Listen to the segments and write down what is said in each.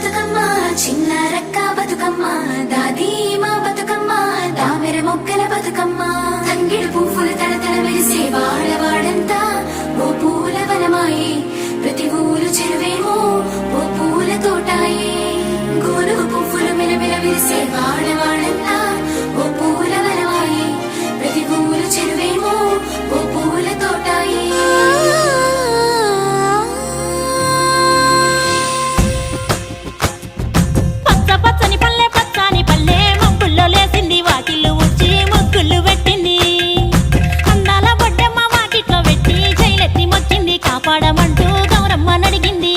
బతుకమ్మ చిన్న రక్క బతుకమ్మ దాది మా బతుకమ్మ దామెర మొక్కల బతుకమ్మ తంగిడు పువ్వులు తడతడ మెరిసే వాడవాడంతా ఓ పూల వనమాయే ప్రతి ఊరు చెరువేమో ఓ పూల తోటాయే గోరు పువ్వులు మెలమెల విరిసే వాడవాడంతా ఓ పూల వనమాయే ప్రతి ఊరు చెరువేమో ఓ పూల తోటాయే పాడమంటూ గౌరమ్మ నడిగింది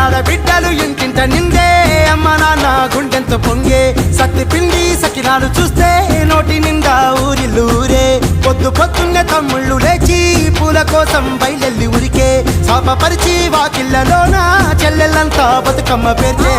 ఆడబిడ్డలు ఇంటింట నిందే అమ్మ నాన్న గుండెంత పొంగే సత్తి పిండి సకినాలు చూస్తే నోటి నిండా ఊరిల్లూరే పొద్దు పొద్దున్నే తమ్ముళ్ళు లేచి పూల కోసం బయలెల్లి ఉరికే శాపపరిచి వాకిళ్ళలోన చెల్లెళ్ళంతా బతుకమ్మ పేర్చే